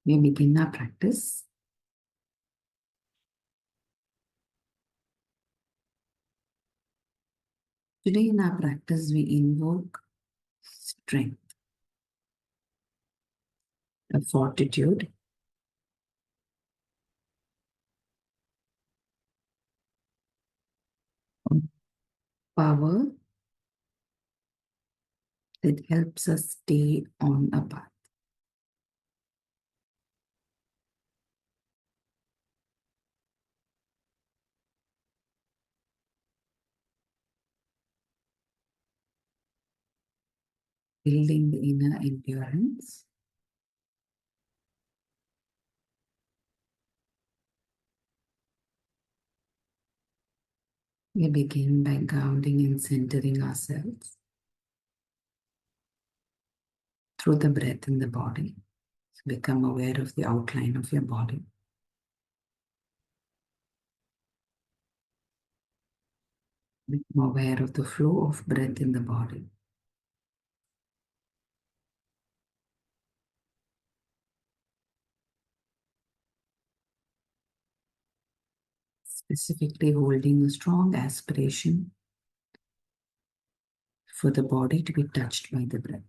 We begin our practice. Today in our practice, we invoke strength, a fortitude, power that helps us stay on a path. Building the inner endurance. We begin by grounding and centering ourselves through the breath in the body. So become aware of the outline of your body. Become aware of the flow of breath in the body. Specifically holding a strong aspiration for the body to be touched by the breath.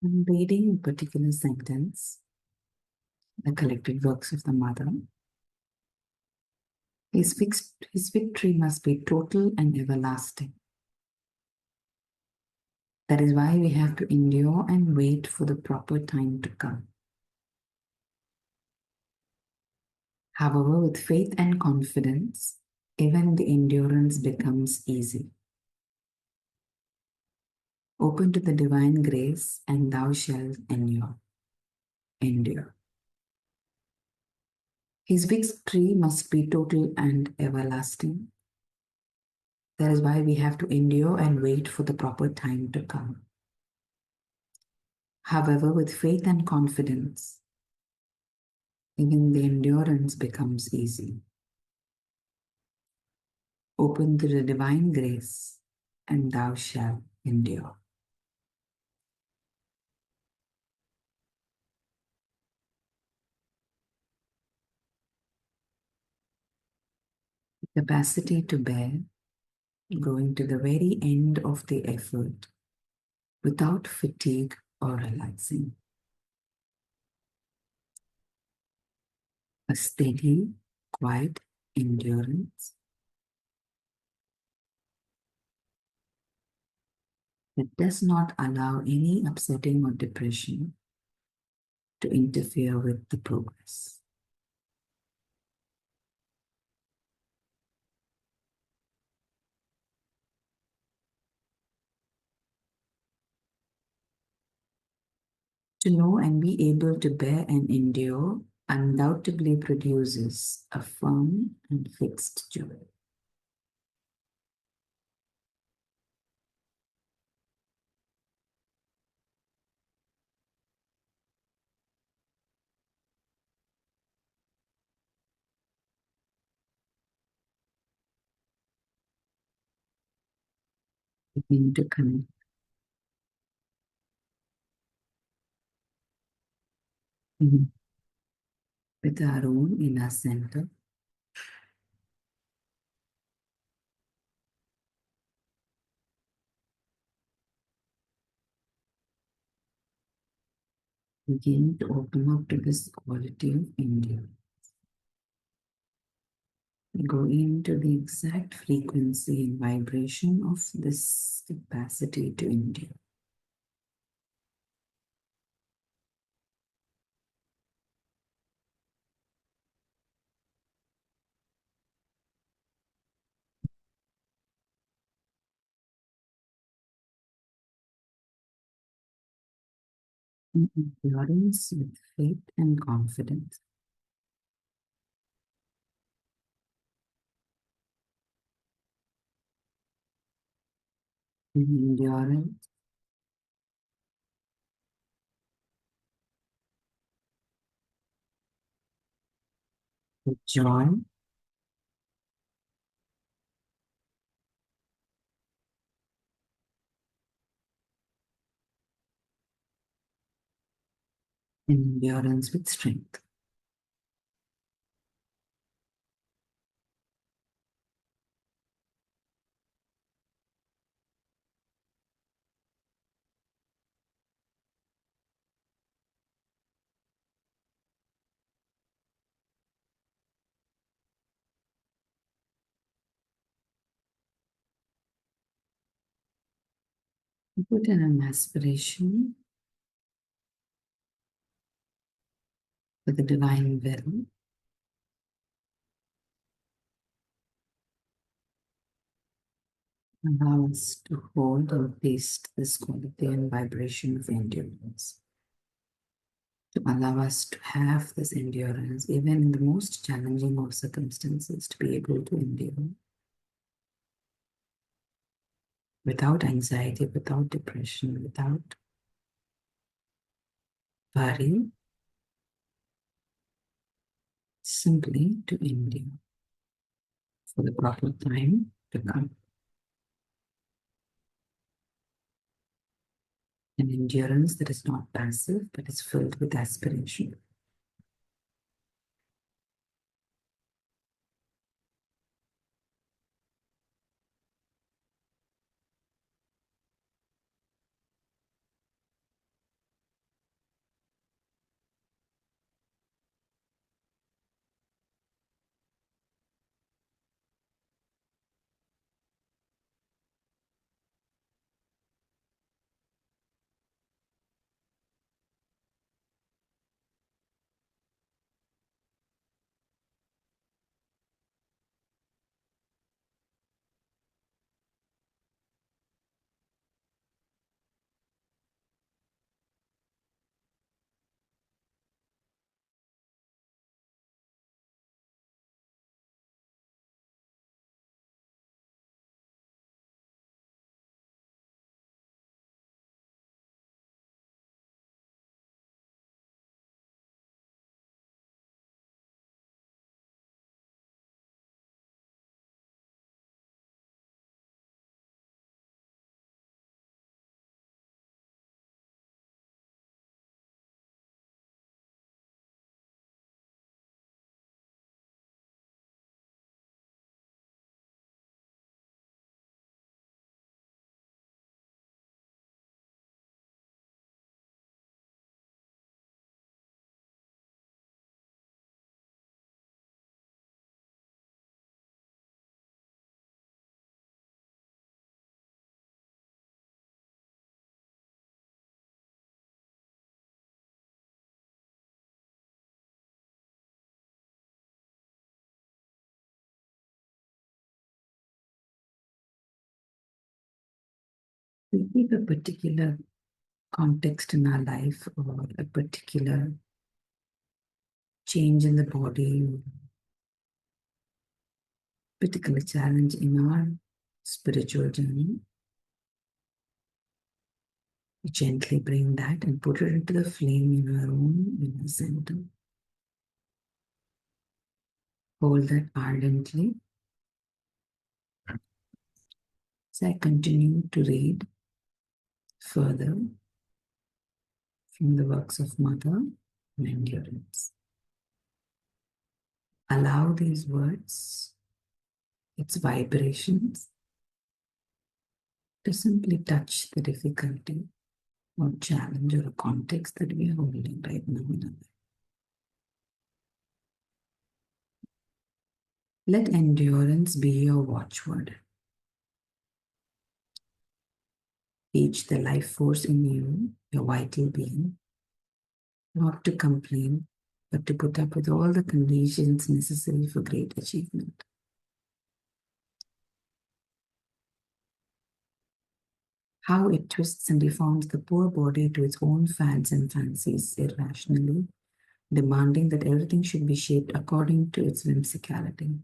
I'm reading a particular sentence, the collected works of the Mother. His victory must be total and everlasting. That is why we have to endure and wait for the proper time to come. However, with faith and confidence, even the endurance becomes easy. Open to the divine grace, and thou shalt endure. His victory must be total and everlasting. That is why we have to endure and wait for the proper time to come. However, with faith and confidence, even the endurance becomes easy. Open to the divine grace, and thou shalt endure. The capacity to bear, going to the very end of the effort without fatigue or relaxing. A steady, quiet endurance that does not allow any upsetting or depression to interfere with the progress. To know and be able to bear and endure undoubtedly produces a firm and fixed joy. Begin to connect with our own inner center. Begin to open up to this quality of endurance. Go into the exact frequency and vibration of this capacity to endure. Endurance with faith and confidence. Endurance with joy. Endurance with strength. Put in an aspiration for the divine will. Allow us to hold and taste this quality and vibration of endurance. To allow us to have this endurance, even in the most challenging of circumstances, to be able to endure without anxiety, without depression, without worry, simply to endure for the proper time to come. An endurance that is not passive, but is filled with aspiration. We keep a particular context in our life or a particular change in the body, particular challenge in our spiritual journey. We gently bring that and put it into the flame in our own inner center. Hold that ardently. So I continue to read further from the works of Mother and Endurance. Allow these words, its vibrations, to simply touch the difficulty or challenge or a context that we are holding right now in our life. Let endurance be your watchword. Teach the life force in you, your vital being, not to complain, but to put up with all the conditions necessary for great achievement. How it twists and deforms the poor body to its own fads and fancies irrationally, demanding that everything should be shaped according to its whimsicality.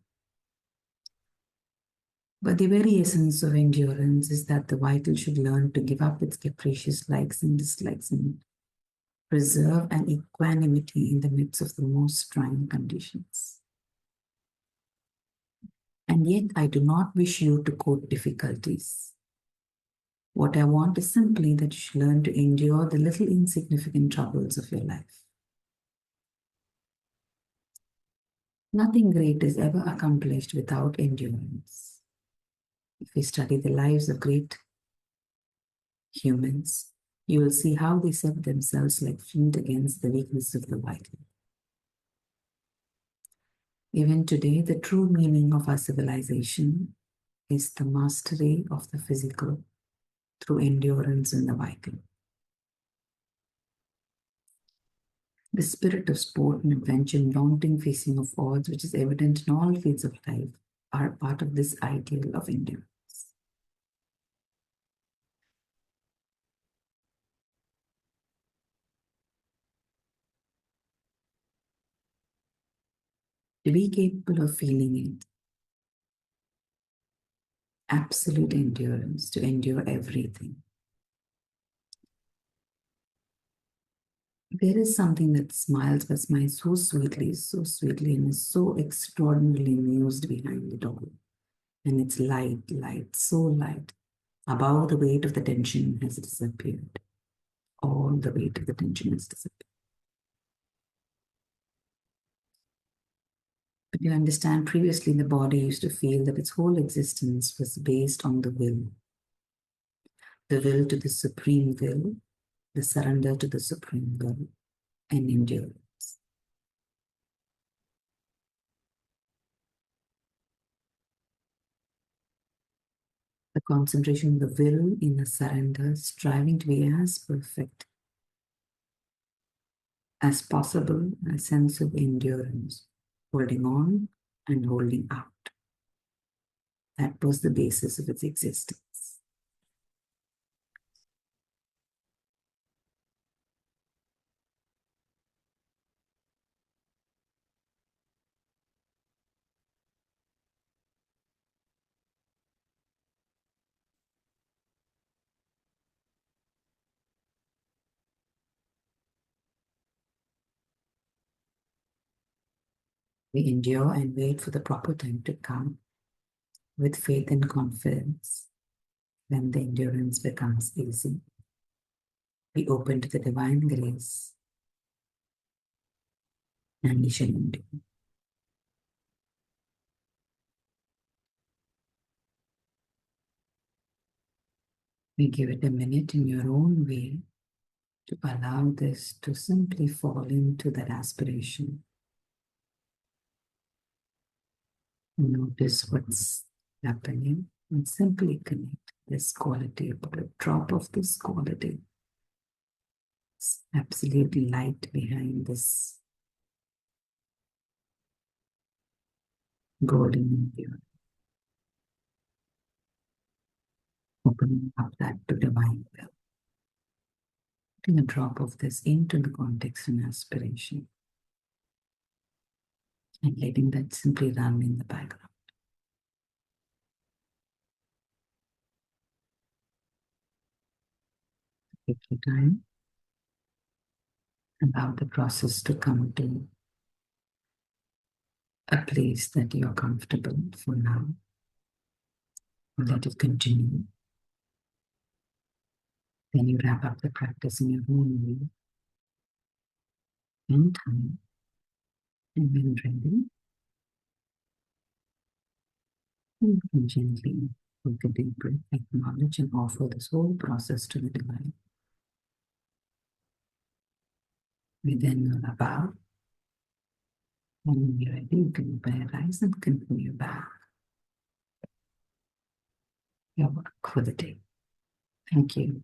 But the very essence of endurance is that the vital should learn to give up its capricious likes and dislikes and preserve an equanimity in the midst of the most trying conditions. And yet, I do not wish you to quote difficulties. What I want is simply that you should learn to endure the little insignificant troubles of your life. Nothing great is ever accomplished without endurance. If we study the lives of great humans, you will see how they set themselves like flint against the weakness of the vital. Even today, the true meaning of our civilization is the mastery of the physical through endurance in the vital. The spirit of sport and adventure and daunting facing of odds, which is evident in all fields of life, are part of this ideal of endurance. To be capable of feeling it, absolute endurance, to endure everything. There is something that smiles, but smiles so sweetly, and is so extraordinarily amused behind it all. And it's light, light, so light. Above the weight of the tension has disappeared. All the weight of the tension has disappeared. But you understand, previously the body used to feel that its whole existence was based on the will to the supreme will, the surrender to the supreme will, and endurance. The concentration of the will in a surrender, striving to be as perfect as possible, a sense of endurance, holding on and holding out. That was the basis of its existence. We endure and wait for the proper time to come with faith and confidence. When the endurance becomes easy, we open to the divine grace and we shall endure. We give it a minute in your own way to allow this to simply fall into that aspiration. Notice what's happening and simply connect this quality, put a drop of this quality. It's absolute light behind this golden endurance. Opening up that to divine will. Putting a drop of this into the context and aspiration. And letting that simply run in the background. Take your time. Allow the process to come to a place that you're comfortable for now. Let it continue. Then you wrap up the practice in your own way, in time, and when ready, you can gently take a deep breath, acknowledge and offer this whole process to the divine. We then will bow And when you're ready, you can rise and continue back your work for the day. Thank you.